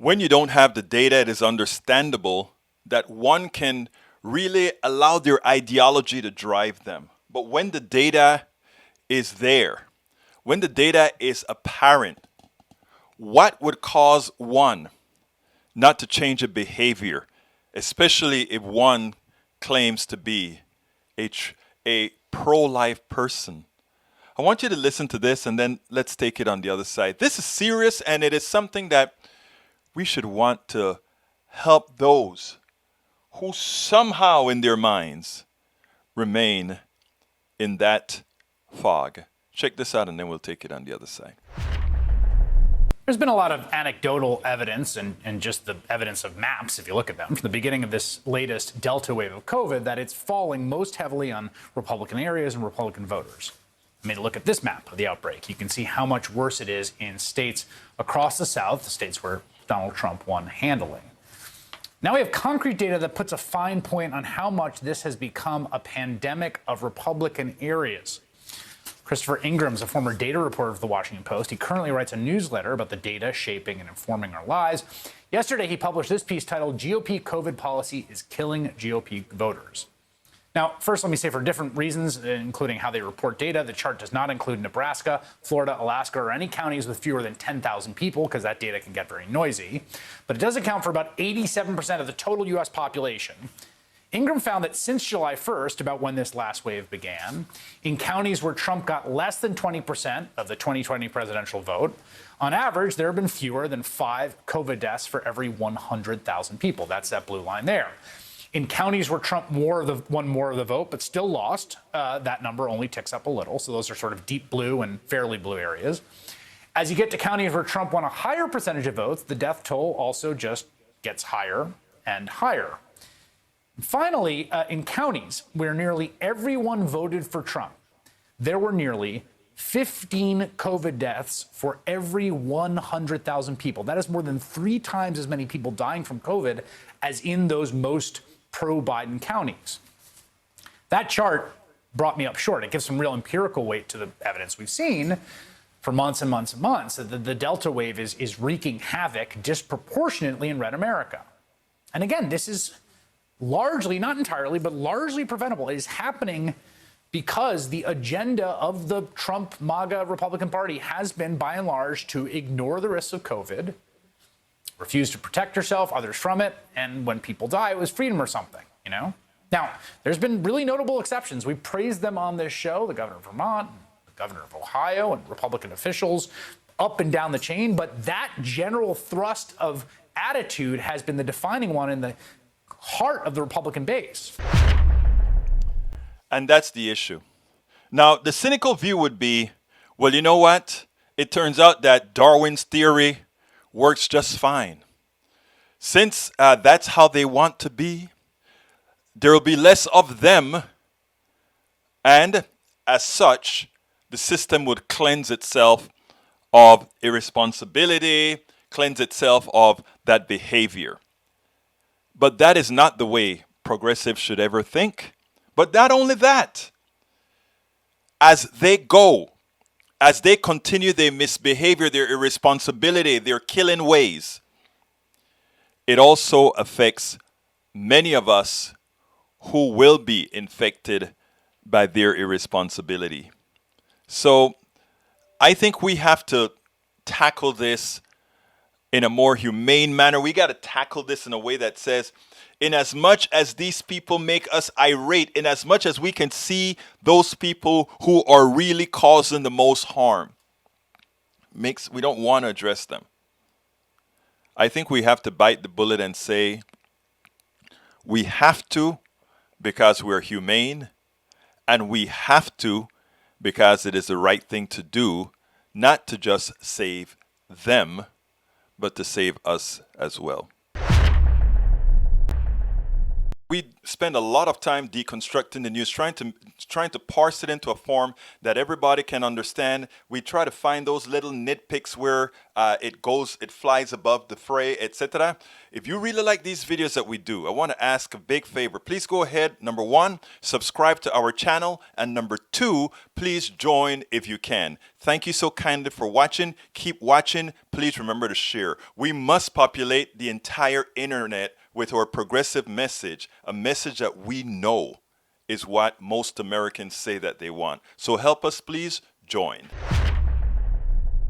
when you don't have the data, it is understandable that one can really allow their ideology to drive them. But when the data is there, when the data is apparent, what would cause one not to change a behavior, especially if one claims to be a pro-life person? I want you to listen to this and then let's take it on the other side. This is serious and it is something that we should want to help those who somehow in their minds remain in that fog. Check this out and then we'll take it on the other side. There's been a lot of anecdotal evidence and just the evidence of maps, if you look at them, from the beginning of this latest Delta wave of COVID, that it's falling most heavily on Republican areas and Republican voters. I mean, look at this map of the outbreak. You can see how much worse it is in states across the South, the states where Donald Trump won handily. Now we have concrete data that puts a fine point on how much this has become a pandemic of Republican areas. Christopher Ingraham is a former data reporter for The Washington Post. He currently writes a newsletter about the data shaping and informing our lives. Yesterday, he published this piece titled GOP Covid Policy is Killing GOP Voters. Now, first, let me say for different reasons, including how they report data, the chart does not include Nebraska, Florida, Alaska, or any counties with fewer than 10,000 people, because that data can get very noisy. But it does account for about 87% of the total U.S. population. Ingram found that since July 1st, about when this last wave began, in counties where Trump got less than 20% of the 2020 presidential vote, on average, there have been fewer than 5 COVID deaths for every 100,000 people. That's that blue line there. In counties where Trump won more of the vote, but still lost, that number only ticks up a little. So those are sort of deep blue and fairly blue areas. As you get to counties where Trump won a higher percentage of votes, the death toll also just gets higher and higher. Finally, in counties where nearly everyone voted for Trump, there were nearly 15 COVID deaths for every 100,000 people. That is more than 3 times as many people dying from COVID as in those most pro-Biden counties. That chart brought me up short. It gives some real empirical weight to the evidence we've seen for months and months and months. The Delta wave is wreaking havoc disproportionately in red America. And again, this is largely, not entirely, but largely preventable. It is happening because the agenda of the Trump MAGA Republican Party has been, by and large, to ignore the risks of COVID, refuse to protect yourself, others from it, and when people die, it was freedom or something, you know? Now, there's been really notable exceptions. We praised them on this show, the governor of Vermont, the governor of Ohio, and Republican officials up and down the chain, but that general thrust of attitude has been the defining one in the heart of the Republican base. And that's the issue. Now, the cynical view would be, well, you know what? It turns out that Darwin's theory works just fine. Since that's how they want to be, there will be less of them, and as such, the system would cleanse itself of irresponsibility, cleanse itself of that behavior. But that is not the way progressives should ever think. But not only that, as they go, as they continue their misbehavior, their irresponsibility, their killing ways, it also affects many of us who will be infected by their irresponsibility. So I think we have to tackle this in a more humane manner. We got to tackle this in a way that says, in as much as these people make us irate, in as much as we can see those people who are really causing the most harm, we don't want to address them. I think we have to bite the bullet and say, we have to because we're humane, and we have to because it is the right thing to do, not to just save them, but to save us as well. We spend a lot of time deconstructing the news, trying to parse it into a form that everybody can understand. We try to find those little nitpicks where it flies above the fray, etc. If you really like these videos that we do, I want to ask a big favor. Please go ahead, number one, subscribe to our channel, and number two, please join if you can. Thank you so kindly for watching. Keep watching. Please remember to share. We must populate the entire internet with our progressive message, a message that we know is what most Americans say that they want. So help us, please join.